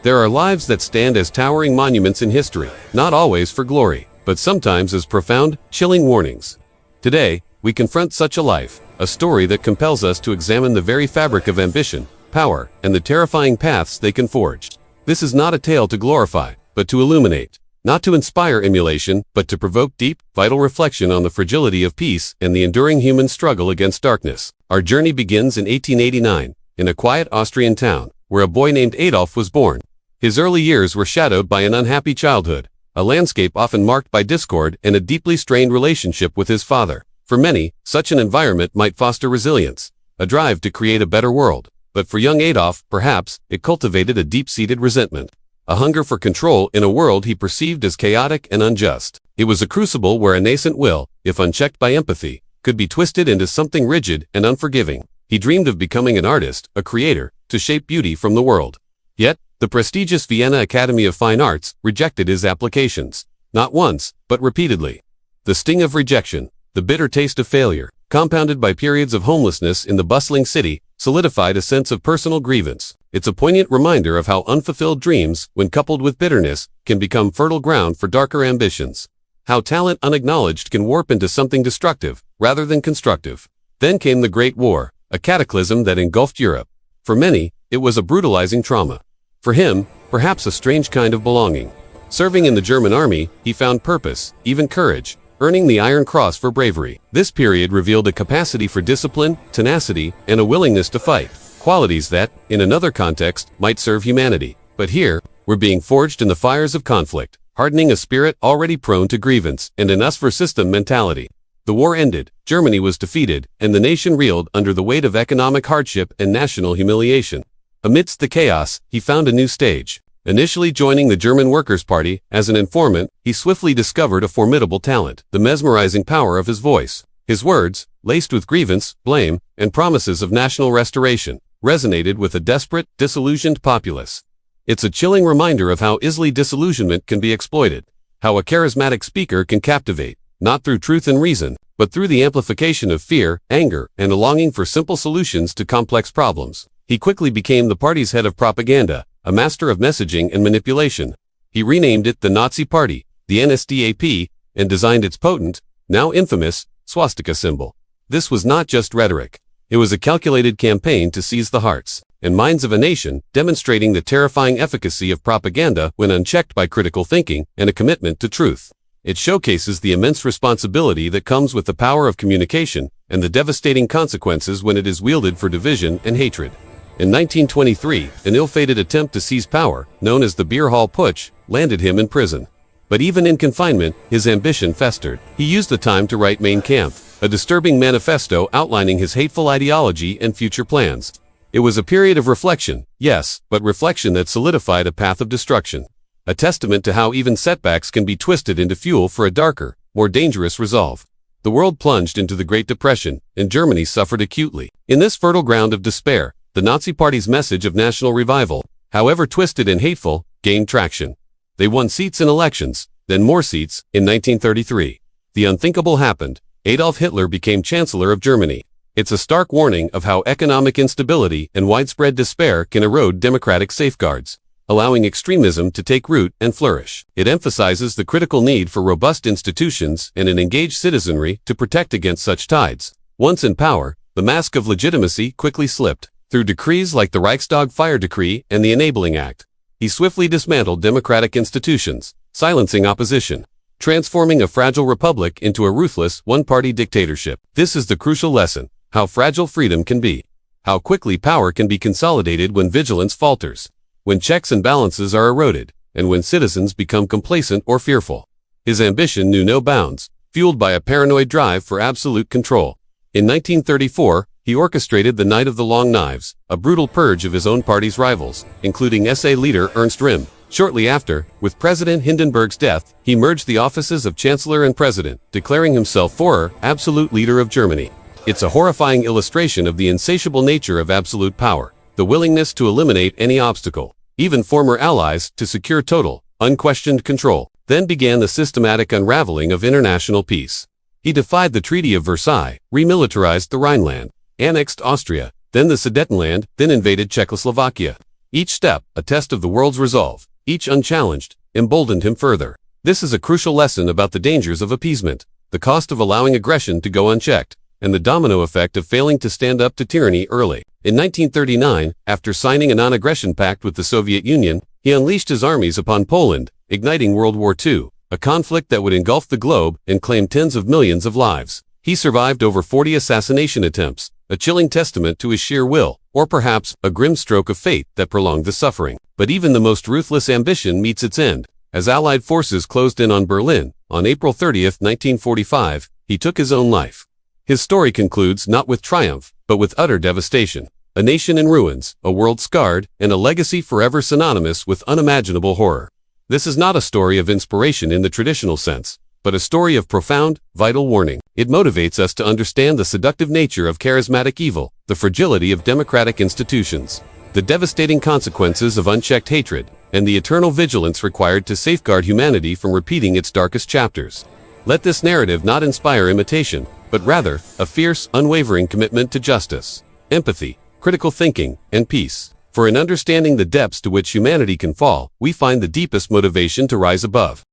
There are lives that stand as towering monuments in history, not always for glory, but sometimes as profound, chilling warnings. Today, we confront such a life, a story that compels us to examine the very fabric of ambition, power, and the terrifying paths they can forge. This is not a tale to glorify, but to illuminate. Not to inspire emulation, but to provoke deep, vital reflection on the fragility of peace and the enduring human struggle against darkness. Our journey begins in 1889, in a quiet Austrian town, where a boy named Adolf was born. His early years were shadowed by an unhappy childhood, a landscape often marked by discord and a deeply strained relationship with his father. For many, such an environment might foster resilience, a drive to create a better world. But for young Adolf, perhaps, it cultivated a deep-seated resentment, a hunger for control in a world he perceived as chaotic and unjust. It was a crucible where a nascent will, if unchecked by empathy, could be twisted into something rigid and unforgiving. He dreamed of becoming an artist, a creator, to shape beauty from the world. Yet, the prestigious Vienna Academy of Fine Arts rejected his applications, not once, but repeatedly. The sting of rejection, the bitter taste of failure, compounded by periods of homelessness in the bustling city, solidified a sense of personal grievance. It's a poignant reminder of how unfulfilled dreams, when coupled with bitterness, can become fertile ground for darker ambitions. How talent unacknowledged can warp into something destructive, rather than constructive. Then came the Great War, a cataclysm that engulfed Europe. For many, it was a brutalizing trauma. For him, perhaps a strange kind of belonging. Serving in the German army, he found purpose, even courage, earning the Iron Cross for bravery. This period revealed a capacity for discipline, tenacity, and a willingness to fight, qualities that, in another context, might serve humanity. But here, we're being forged in the fires of conflict, hardening a spirit already prone to grievance and an us-for-system mentality. The war ended, Germany was defeated, and the nation reeled under the weight of economic hardship and national humiliation. Amidst the chaos, he found a new stage. Initially joining the German Workers' Party, as an informant, he swiftly discovered a formidable talent, the mesmerizing power of his voice. His words, laced with grievance, blame, and promises of national restoration, resonated with a desperate, disillusioned populace. It's a chilling reminder of how easily disillusionment can be exploited, how a charismatic speaker can captivate, not through truth and reason, but through the amplification of fear, anger, and a longing for simple solutions to complex problems. He quickly became the party's head of propaganda, a master of messaging and manipulation. He renamed it the Nazi Party, the NSDAP, and designed its potent, now infamous, swastika symbol. This was not just rhetoric. It was a calculated campaign to seize the hearts and minds of a nation, demonstrating the terrifying efficacy of propaganda when unchecked by critical thinking and a commitment to truth. It showcases the immense responsibility that comes with the power of communication and the devastating consequences when it is wielded for division and hatred. In 1923, an ill-fated attempt to seize power, known as the Beer Hall Putsch, landed him in prison. But even in confinement, his ambition festered. He used the time to write Mein Kampf, a disturbing manifesto outlining his hateful ideology and future plans. It was a period of reflection, yes, but reflection that solidified a path of destruction. A testament to how even setbacks can be twisted into fuel for a darker, more dangerous resolve. The world plunged into the Great Depression, and Germany suffered acutely. In this fertile ground of despair, the Nazi Party's message of national revival, however twisted and hateful, gained traction. They won seats in elections, then more seats, in 1933. The unthinkable happened. Adolf Hitler became Chancellor of Germany. It's a stark warning of how economic instability and widespread despair can erode democratic safeguards, allowing extremism to take root and flourish. It emphasizes the critical need for robust institutions and an engaged citizenry to protect against such tides. Once in power, the mask of legitimacy quickly slipped. Through decrees like the Reichstag Fire Decree and the Enabling Act, he swiftly dismantled democratic institutions, silencing opposition, transforming a fragile republic into a ruthless, one-party dictatorship. This is the crucial lesson, how fragile freedom can be, how quickly power can be consolidated when vigilance falters, when checks and balances are eroded, and when citizens become complacent or fearful. His ambition knew no bounds, fueled by a paranoid drive for absolute control. In 1934, he orchestrated the Night of the Long Knives, a brutal purge of his own party's rivals, including SA leader Ernst Röhm. Shortly after, with President Hindenburg's death, he merged the offices of Chancellor and President, declaring himself Führer, absolute leader of Germany. It's a horrifying illustration of the insatiable nature of absolute power, the willingness to eliminate any obstacle, even former allies, to secure total, unquestioned control. Then began the systematic unraveling of international peace. He defied the Treaty of Versailles, remilitarized the Rhineland, annexed Austria, then the Sudetenland, then invaded Czechoslovakia. Each step, a test of the world's resolve, each unchallenged, emboldened him further. This is a crucial lesson about the dangers of appeasement, the cost of allowing aggression to go unchecked, and the domino effect of failing to stand up to tyranny early. In 1939, after signing a non-aggression pact with the Soviet Union, he unleashed his armies upon Poland, igniting World War II, a conflict that would engulf the globe and claim tens of millions of lives. He survived over 40 assassination attempts, a chilling testament to his sheer will, or perhaps a grim stroke of fate that prolonged the suffering. But even the most ruthless ambition meets its end. As Allied forces closed in on Berlin, on April 30, 1945, he took his own life. His story concludes not with triumph, but with utter devastation. A nation in ruins, a world scarred, and a legacy forever synonymous with unimaginable horror. This is not a story of inspiration in the traditional sense, but a story of profound, vital warning. It motivates us to understand the seductive nature of charismatic evil, the fragility of democratic institutions, the devastating consequences of unchecked hatred, and the eternal vigilance required to safeguard humanity from repeating its darkest chapters. Let this narrative not inspire imitation, but rather, a fierce, unwavering commitment to justice, empathy, critical thinking, and peace. For in understanding the depths to which humanity can fall, we find the deepest motivation to rise above.